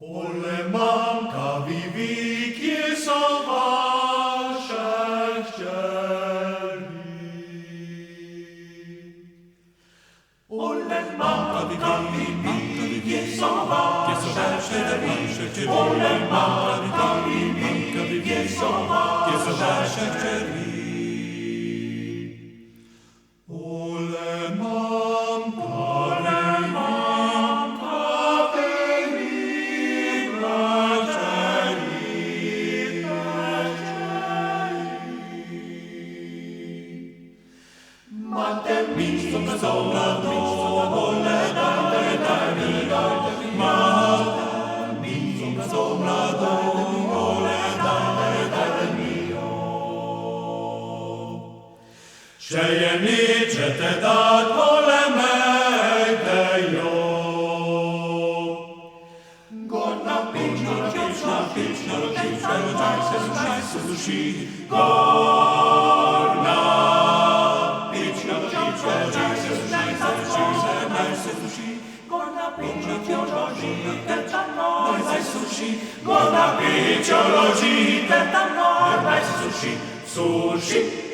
Ole mamka wielkie są wasze chcieli. Ole mamka wielkie są wasze chcieli. Ole mamka wielkie są wasze chcieli. Ole mamka Matem miejscom są na dole, daj mi, Matem miejscom są na dole, daj mi, Przejemnicze te dat pole mej jo. Gorna pić, rodzaj se sushi, Gorna Gorna picciologi, sushi, sushi.